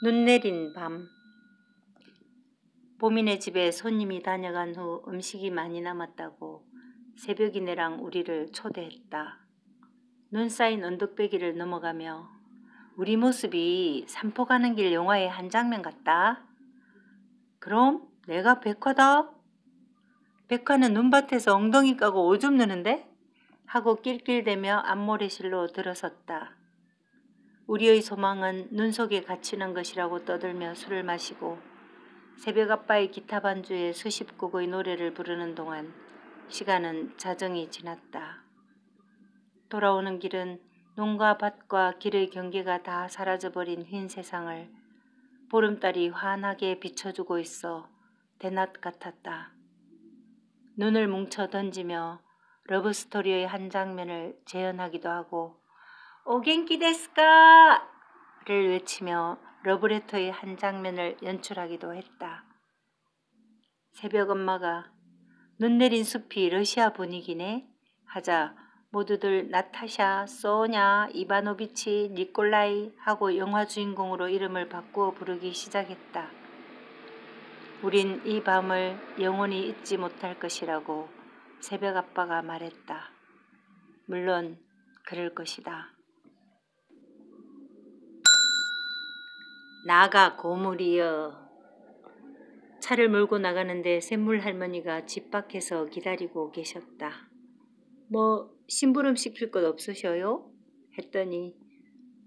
눈 내린 밤. 보민의 집에 손님이 다녀간 후 음식이 많이 남았다고 새벽이네랑 우리를 초대했다. 눈 쌓인 언덕배기를 넘어가며 우리 모습이 산포 가는 길 영화의 한 장면 같다. 그럼 내가 백화다? 백화는 눈밭에서 엉덩이 까고 오줌 누는데? 하고 낄낄대며 앞모래실로 들어섰다. 우리의 소망은 눈 속에 갇히는 것이라고 떠들며 술을 마시고 새벽 아빠의 기타 반주에 수십 곡의 노래를 부르는 동안 시간은 자정이 지났다. 돌아오는 길은 눈과 밭과 길의 경계가 다 사라져버린 흰 세상을 보름달이 환하게 비춰주고 있어 대낮 같았다. 눈을 뭉쳐 던지며 러브스토리의 한 장면을 재현하기도 하고 오겐키 데스까? 를 외치며 러브레터의 한 장면을 연출하기도 했다. 새벽 엄마가 눈 내린 숲이 러시아 분위기네 하자 모두들 나타샤, 소냐, 이바노비치, 니콜라이 하고 영화 주인공으로 이름을 바꾸어 부르기 시작했다. 우린 이 밤을 영원히 잊지 못할 것이라고 새벽 아빠가 말했다. 물론 그럴 것이다. 나가 고물이여. 차를 몰고 나가는데 샘물 할머니가 집 밖에서 기다리고 계셨다. 뭐 심부름 시킬 것 없으셔요? 했더니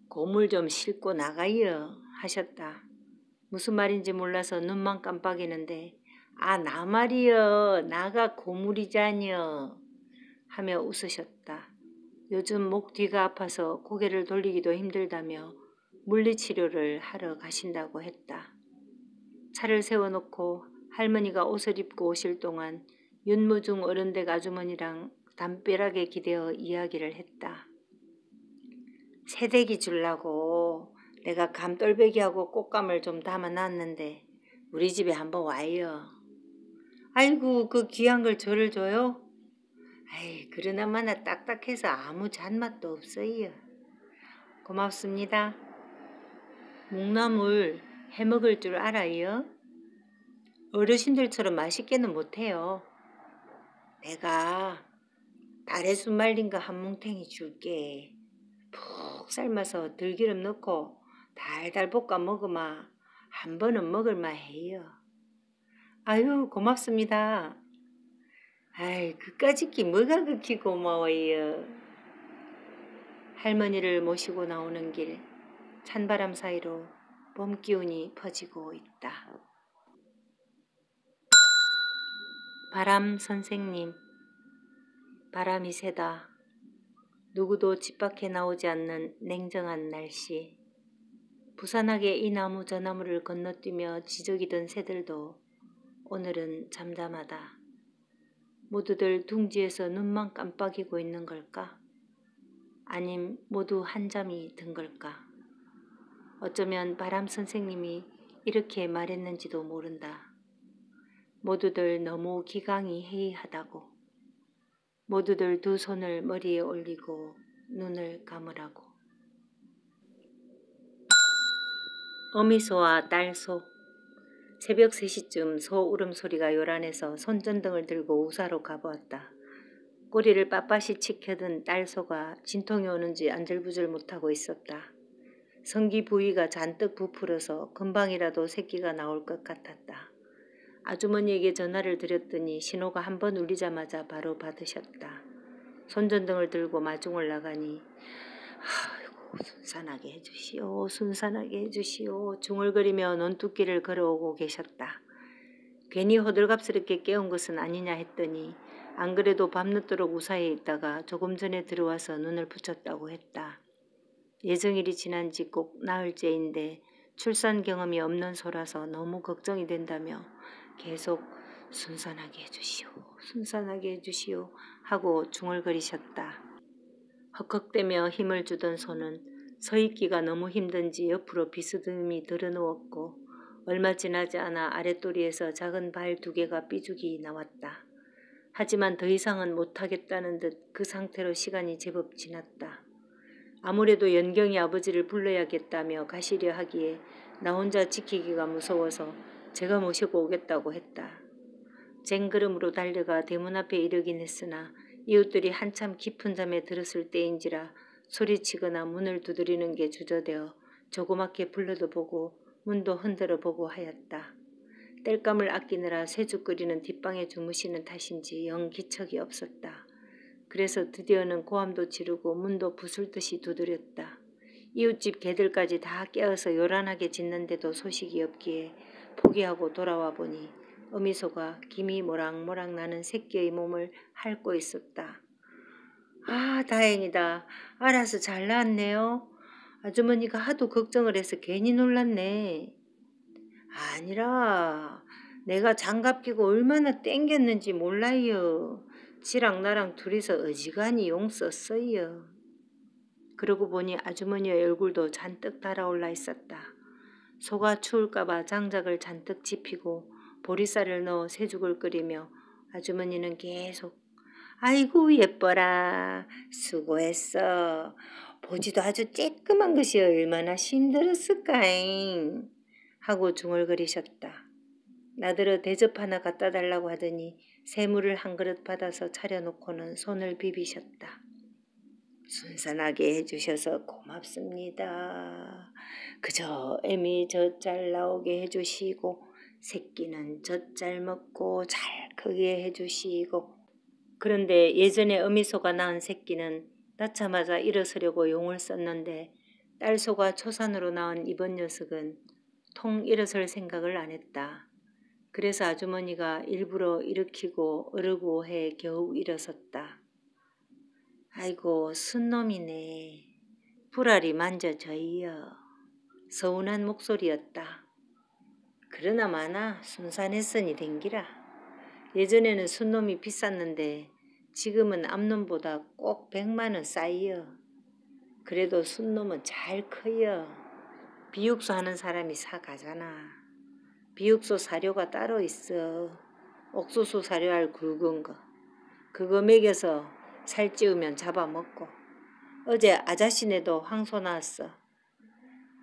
고물 좀 싣고 나가요 하셨다. 무슨 말인지 몰라서 눈만 깜빡이는데 나 말이여 나가 고물이자녀 하며 웃으셨다. 요즘 목 뒤가 아파서 고개를 돌리기도 힘들다며 물리치료를 하러 가신다고 했다. 차를 세워놓고 할머니가 옷을 입고 오실 동안 윤무중 어른댁 아주머니랑 담벼락에 기대어 이야기를 했다. 새댁이 주려고 내가 감돌배기하고 꽃감을 좀 담아놨는데 우리 집에 한번 와요. 아이고 그 귀한 걸 저를 줘요? 아이 그러나마나 딱딱해서 아무 잔맛도 없어요. 고맙습니다. 묵나물 해먹을 줄 알아요? 어르신들처럼 맛있게는 못해요. 내가 달에순 말린 거 한 뭉탱이 줄게. 푹 삶아서 들기름 넣고 달달 볶아 먹으마 한 번은 먹을만 해요. 아유 고맙습니다. 아이 그까짓 게 뭐가 그렇게 고마워요. 할머니를 모시고 나오는 길 찬바람 사이로 봄 기운이 퍼지고 있다. 바람 선생님. 바람이 세다. 누구도 집 밖에 나오지 않는 냉정한 날씨. 부산하게 이 나무 저 나무를 건너뛰며 지저귀던 새들도 오늘은 잠잠하다. 모두들 둥지에서 눈만 깜빡이고 있는 걸까? 아님 모두 한잠이 든 걸까? 어쩌면 바람 선생님이 이렇게 말했는지도 모른다. 모두들 너무 기강이 해이하다고. 모두들 두 손을 머리에 올리고 눈을 감으라고. 어미소와 딸소. 새벽 3시쯤 소 울음소리가 요란해서 손전등을 들고 우사로 가보았다. 꼬리를 빳빳이 치켜든 딸소가 진통이 오는지 안절부절 못하고 있었다. 성기 부위가 잔뜩 부풀어서 금방이라도 새끼가 나올 것 같았다. 아주머니에게 전화를 드렸더니 신호가 한 번 울리자마자 바로 받으셨다. 손전등을 들고 마중을 나가니 아이고 순산하게 해주시오 순산하게 해주시오 중얼거리며 논두길을 걸어오고 계셨다. 괜히 호들갑스럽게 깨운 것은 아니냐 했더니 안 그래도 밤늦도록 우사에 있다가 조금 전에 들어와서 눈을 붙였다고 했다. 예정일이 지난 지 꼭 나흘째인데 출산 경험이 없는 소라서 너무 걱정이 된다며 계속 순산하게 해주시오 순산하게 해주시오 하고 중얼거리셨다. 헉헉대며 힘을 주던 손은 서 있기가 너무 힘든지 옆으로 비스듬히 들어누웠고 얼마 지나지 않아 아랫도리에서 작은 발 2개가 삐죽이 나왔다. 하지만 더 이상은 못하겠다는 듯 그 상태로 시간이 제법 지났다. 아무래도 연경이 아버지를 불러야겠다며 가시려 하기에 나 혼자 지키기가 무서워서 제가 모시고 오겠다고 했다. 쟁걸음으로 달려가 대문 앞에 이르긴 했으나 이웃들이 한참 깊은 잠에 들었을 때인지라 소리치거나 문을 두드리는 게 주저되어 조그맣게 불러도 보고 문도 흔들어 보고 하였다. 땔감을 아끼느라 쇠죽 끓이는 뒷방에 주무시는 탓인지 영 기척이 없었다. 그래서 드디어는 고함도 지르고 문도 부술듯이 두드렸다. 이웃집 개들까지 다 깨어서 요란하게 짖는데도 소식이 없기에 포기하고 돌아와 보니 어미소가 김이 모락모락 나는 새끼의 몸을 핥고 있었다. 아, 다행이다. 알아서 잘 나왔네요. 아주머니가 하도 걱정을 해서 괜히 놀랐네. 아니라 내가 장갑 끼고 얼마나 땡겼는지 몰라요. 지랑 나랑 둘이서 어지간히 용 썼어요. 그러고 보니 아주머니의 얼굴도 잔뜩 달아올라 있었다. 소가 추울까봐 장작을 잔뜩 지피고 보리쌀을 넣어 새죽을 끓이며 아주머니는 계속 아이고 예뻐라. 수고했어. 보지도 아주 쬐끄만 것이 얼마나 힘들었을까잉. 하고 중얼거리셨다. 나더러 대접 하나 갖다 달라고 하더니 새물을 한 그릇 받아서 차려놓고는 손을 비비셨다. 순산하게 해주셔서 고맙습니다. 그저 애미 젖잘 나오게 해주시고 새끼는 젖잘 먹고 잘 크게 해주시고. 그런데 예전에 어미소가 낳은 새끼는 낳자마자 일어서려고 용을 썼는데 딸소가 초산으로 낳은 이번 녀석은 통 일어설 생각을 안 했다. 그래서 아주머니가 일부러 일으키고 어르고 해 겨우 일어섰다. 아이고 순놈이네. 불알이 만져져요. 서운한 목소리였다. 그러나 마나 순산했으니 된기라. 예전에는 순놈이 비쌌는데 지금은 암놈보다 꼭 100만원 싸이요. 그래도 순놈은 잘 커요. 비육소 하는 사람이 사가잖아. 비육소 사료가 따로 있어. 옥수수 사료알 굵은 거. 그거 먹여서 살찌우면 잡아먹고. 어제 아자씨네도 황소 나왔어.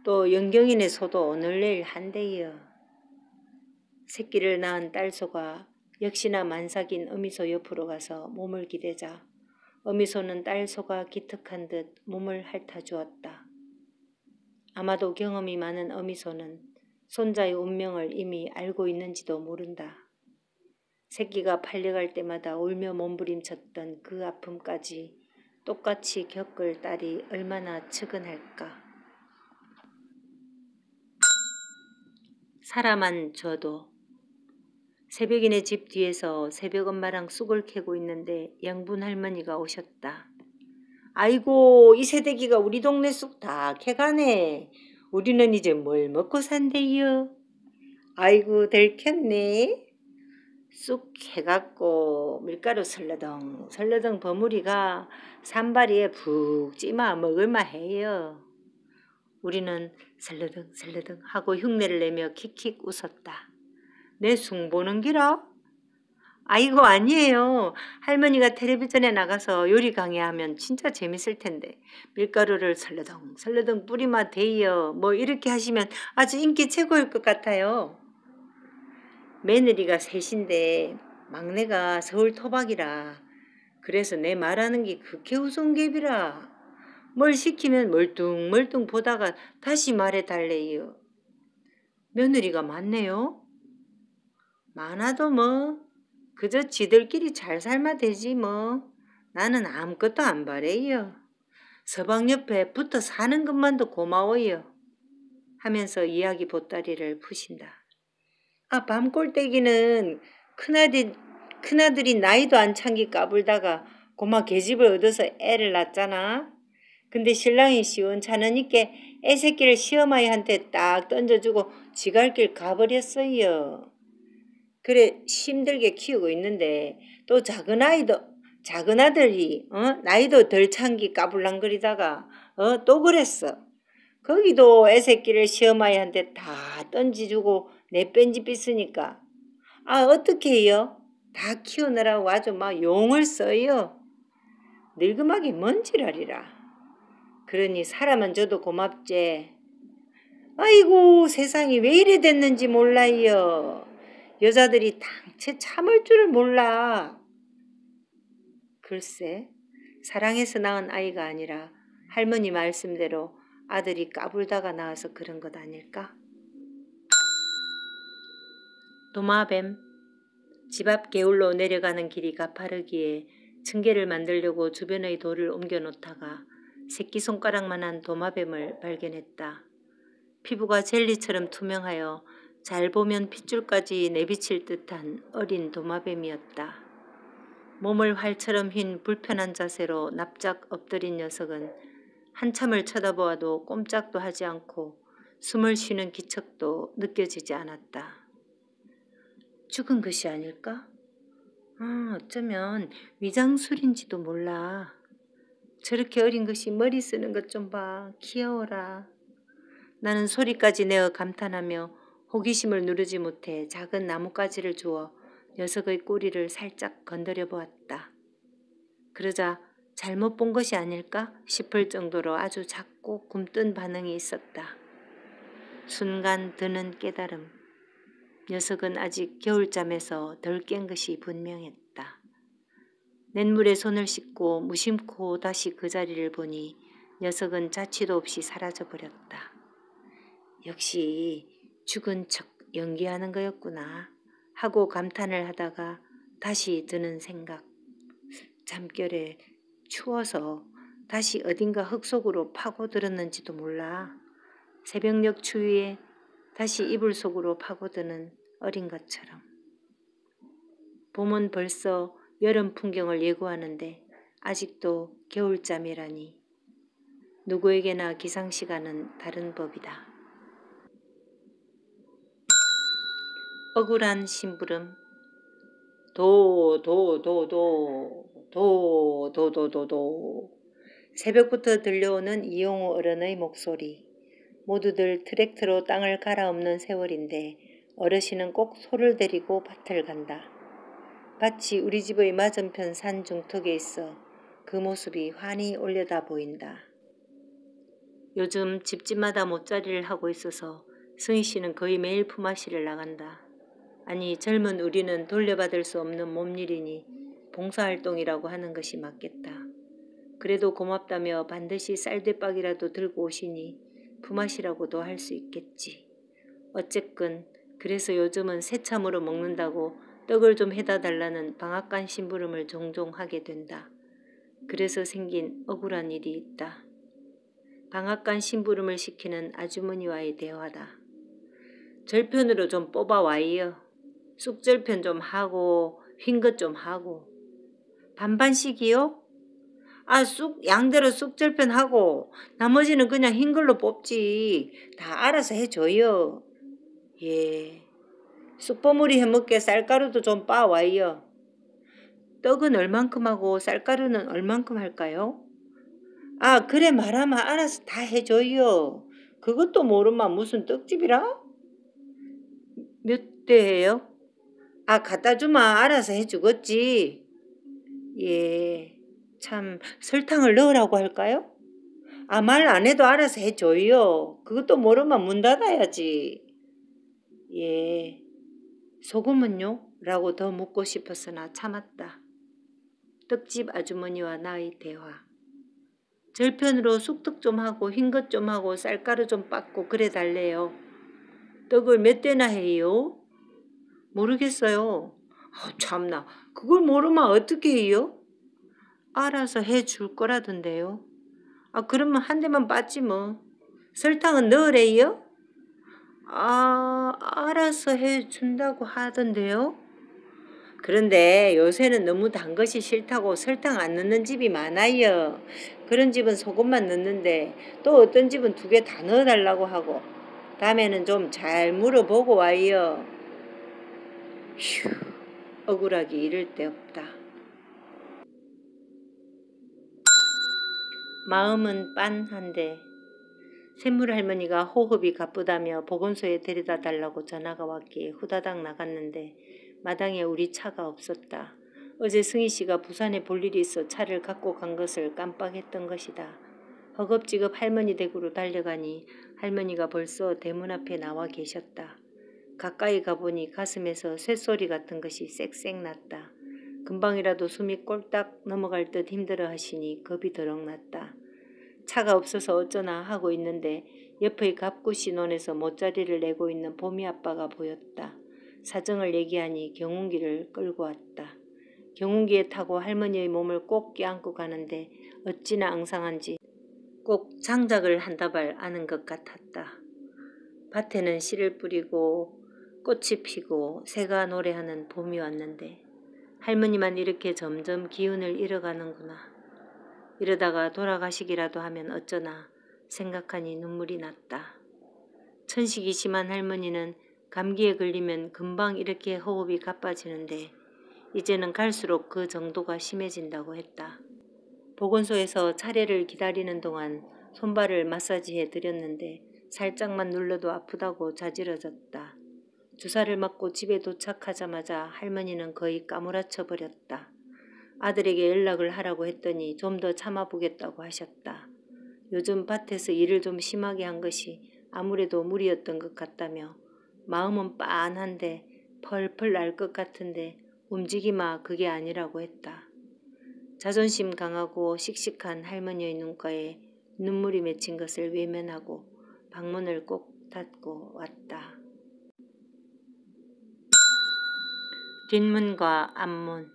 또 영경이네 소도 오늘 내일 한대요. 새끼를 낳은 딸소가 역시나 만삭인 어미소 옆으로 가서 몸을 기대자 어미소는 딸소가 기특한 듯 몸을 핥아주었다. 아마도 경험이 많은 어미소는 손자의 운명을 이미 알고 있는지도 모른다. 새끼가 팔려갈 때마다 울며 몸부림쳤던 그 아픔까지 똑같이 겪을 딸이 얼마나 측은할까. 사람한 저도 새벽이네 집 뒤에서 새벽 엄마랑 쑥을 캐고 있는데 영분 할머니가 오셨다. 아이고 이 새댁이가 우리 동네 쑥 다 캐가네. 우리는 이제 뭘 먹고 산대요. 아이고 들켰네. 쑥 캐갖고 밀가루 설러덩 설러덩 버무리가 산바리에 푹 찌마 먹을만해요. 우리는 설러덩 설러덩 하고 흉내를 내며 킥킥 웃었다. 내 숭 보는 기라? 아이고 아니에요. 할머니가 텔레비전에 나가서 요리 강의하면 진짜 재밌을 텐데 밀가루를 설러덩 설러덩 뿌리마 대여 뭐 이렇게 하시면 아주 인기 최고일 것 같아요. 며느리가 셋인데 막내가 서울 토박이라 그래서 내 말하는 게 그렇게 우성갭이라 뭘 시키면 멀뚱멀뚱 보다가 다시 말해달래요. 며느리가 많네요. 많아도 뭐 그저 지들끼리 잘 살면 되지 뭐. 나는 아무것도 안 바래요. 서방 옆에 붙어 사는 것만도 고마워요. 하면서 이야기 보따리를 푸신다. 아, 밤꼴때기는 큰아들이 나이도 안 찬 게 까불다가 고마 계집을 얻어서 애를 낳았잖아. 근데 신랑이 시원찮으니까 애 새끼를 시어머니한테 딱 던져주고 지갈 길 가버렸어요. 그래 힘들게 키우고 있는데 또 작은 아들이 나이도 덜 찬 게 까불랑거리다가 또 그랬어. 거기도 애새끼를 시어머니한테 다 던지주고 내 뺀집 있으니까 어떻게 해요? 다 키우느라고 아주 막 용을 써요. 늙음하게 뭔 지랄이라. 그러니 사람은 줘도 고맙지. 아이고 세상이 왜 이래 됐는지 몰라요. 여자들이 당최 참을 줄을 몰라. 글쎄 사랑해서 낳은 아이가 아니라 할머니 말씀대로 아들이 까불다가 나와서 그런 것 아닐까? 도마뱀. 집 앞 개울로 내려가는 길이 가파르기에 층계를 만들려고 주변의 돌을 옮겨 놓다가 새끼손가락만한 도마뱀을 발견했다. 피부가 젤리처럼 투명하여 잘 보면 핏줄까지 내비칠 듯한 어린 도마뱀이었다. 몸을 활처럼 휜 불편한 자세로 납작 엎드린 녀석은 한참을 쳐다보아도 꼼짝도 하지 않고 숨을 쉬는 기척도 느껴지지 않았다. 죽은 것이 아닐까? 어쩌면 위장술인지도 몰라. 저렇게 어린 것이 머리 쓰는 것 좀 봐. 귀여워라. 나는 소리까지 내어 감탄하며 호기심을 누르지 못해 작은 나뭇가지를 주워 녀석의 꼬리를 살짝 건드려 보았다. 그러자 잘못 본 것이 아닐까 싶을 정도로 아주 작고 굼뜬 반응이 있었다. 순간 드는 깨달음. 녀석은 아직 겨울잠에서 덜 깬 것이 분명했다. 냇물에 손을 씻고 무심코 다시 그 자리를 보니 녀석은 자취도 없이 사라져버렸다. 역시 죽은 척 연기하는 거였구나 하고 감탄을 하다가 다시 드는 생각. 잠결에 추워서 다시 어딘가 흙 속으로 파고들었는지도 몰라. 새벽녘 추위에 다시 이불 속으로 파고드는 어린 것처럼. 봄은 벌써 여름 풍경을 예고하는데 아직도 겨울잠이라니. 누구에게나 기상시간은 다른 법이다. 억울한 심부름. 도도도도도. 새벽부터 들려오는 이용우 어른의 목소리. 모두들 트랙터로 땅을 갈아엎는 세월인데 어르신은 꼭 소를 데리고 밭을 간다. 밭이 우리 집의 맞은편 산 중턱에 있어 그 모습이 환히 올려다 보인다. 요즘 집집마다 못자리를 하고 있어서 승희 씨는 거의 매일 품앗이를 나간다. 아니 젊은 우리는 돌려받을 수 없는 몸일이니 봉사활동이라고 하는 것이 맞겠다. 그래도 고맙다며 반드시 쌀대박이라도 들고 오시니 품앗이라고도 할 수 있겠지. 어쨌건 그래서 요즘은 새참으로 먹는다고 떡을 좀 해다 달라는 방앗간 심부름을 종종 하게 된다. 그래서 생긴 억울한 일이 있다. 방앗간 심부름을 시키는 아주머니와의 대화다. 절편으로 좀 뽑아와이요. 쑥절편 좀 하고 휜 것 좀 하고. 반반씩이요? 쑥 양대로 쑥절편 하고 나머지는 그냥 흰 걸로 뽑지. 다 알아서 해줘요. 예. 쑥버무리 해먹게 쌀가루도 좀 빠와요. 떡은 얼만큼 하고 쌀가루는 얼만큼 할까요? 그래 말하면 알아서 다 해줘요. 그것도 모르면 무슨 떡집이라? 몇 대예요? 갖다 주면 알아서 해주겠지. 예. 참 설탕을 넣으라고 할까요? 말 안 해도 알아서 해줘요. 그것도 모르면 문 닫아야지. 예. 소금은요? 라고 더 묻고 싶었으나 참았다. 떡집 아주머니와 나의 대화. 절편으로 쑥떡 좀 하고 흰 것 좀 하고 쌀가루 좀 빻고 그래 달래요. 떡을 몇 대나 해요? 모르겠어요. 참나 그걸 모르면 어떻게 해요? 알아서 해줄 거라던데요. 그러면 한 대만 빻지 뭐. 설탕은 넣으래요? 알아서 해준다고 하던데요. 그런데 요새는 너무 단 것이 싫다고 설탕 안 넣는 집이 많아요. 그런 집은 소금만 넣는데 또 어떤 집은 2개 다 넣어달라고 하고. 다음에는 좀 잘 물어보고 와요. 휴, 억울하기 이를 데 없다. 마음은 빤한데 샘물 할머니가 호흡이 가쁘다며 보건소에 데려다 달라고 전화가 왔기에 후다닥 나갔는데 마당에 우리 차가 없었다. 어제 승희 씨가 부산에 볼 일이 있어 차를 갖고 간 것을 깜빡했던 것이다. 허겁지겁 할머니 댁으로 달려가니 할머니가 벌써 대문 앞에 나와 계셨다. 가까이 가보니 가슴에서 쇳소리 같은 것이 쌕쌕 났다. 금방이라도 숨이 꼴딱 넘어갈 듯 힘들어 하시니 겁이 더럭 났다. 차가 없어서 어쩌나 하고 있는데 옆의 갑구씨 논에서 모짜리를 내고 있는 봄이 아빠가 보였다. 사정을 얘기하니 경운기를 끌고 왔다. 경운기에 타고 할머니의 몸을 꼭 껴안고 가는데 어찌나 앙상한지 꼭 장작을 한 다발 아는 것 같았다. 밭에는 씨를 뿌리고 꽃이 피고 새가 노래하는 봄이 왔는데 할머니만 이렇게 점점 기운을 잃어가는구나. 이러다가 돌아가시기라도 하면 어쩌나 생각하니 눈물이 났다. 천식이 심한 할머니는 감기에 걸리면 금방 이렇게 호흡이 가빠지는데 이제는 갈수록 그 정도가 심해진다고 했다. 보건소에서 차례를 기다리는 동안 손발을 마사지해 드렸는데 살짝만 눌러도 아프다고 자지러졌다. 주사를 맞고 집에 도착하자마자 할머니는 거의 까무라쳐 버렸다. 아들에게 연락을 하라고 했더니 좀 더 참아보겠다고 하셨다. 요즘 밭에서 일을 좀 심하게 한 것이 아무래도 무리였던 것 같다며 마음은 빤한데 펄펄 날 것 같은데 움직이마 그게 아니라고 했다. 자존심 강하고 씩씩한 할머니의 눈가에 눈물이 맺힌 것을 외면하고 방문을 꼭 닫고 왔다. 뒷문과 앞문.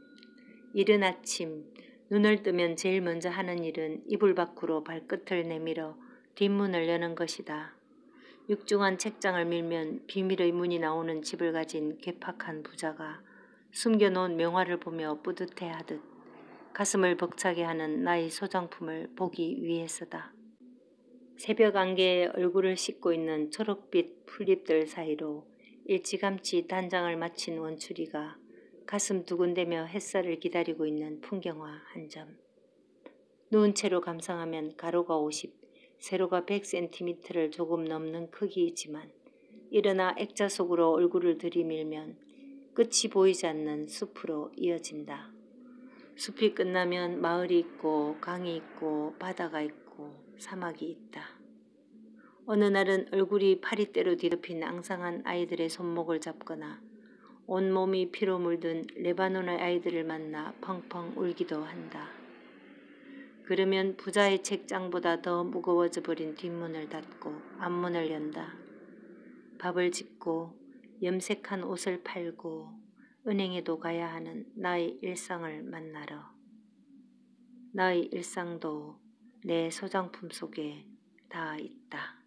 이른 아침 눈을 뜨면 제일 먼저 하는 일은 이불 밖으로 발끝을 내밀어 뒷문을 여는 것이다. 육중한 책장을 밀면 비밀의 문이 나오는 집을 가진 괴팍한 부자가 숨겨놓은 명화를 보며 뿌듯해하듯 가슴을 벅차게 하는 나의 소장품을 보기 위해서다. 새벽 안개에 얼굴을 씻고 있는 초록빛 풀잎들 사이로 일찌감치 단장을 마친 원추리가 가슴 두근대며 햇살을 기다리고 있는 풍경화 한 점. 누운 채로 감상하면 가로가 50, 세로가 100cm를 조금 넘는 크기이지만 일어나 액자 속으로 얼굴을 들이밀면 끝이 보이지 않는 숲으로 이어진다. 숲이 끝나면 마을이 있고 강이 있고 바다가 있고 사막이 있다. 어느 날은 얼굴이 파리대로 뒤덮인 앙상한 아이들의 손목을 잡거나 온몸이 피로 물든 레바논의 아이들을 만나 펑펑 울기도 한다. 그러면 부자의 책장보다 더 무거워져 버린 뒷문을 닫고 앞문을 연다. 밥을 짓고 염색한 옷을 팔고 은행에도 가야 하는 나의 일상을 만나러. 나의 일상도 내 소장품 속에 다 있다.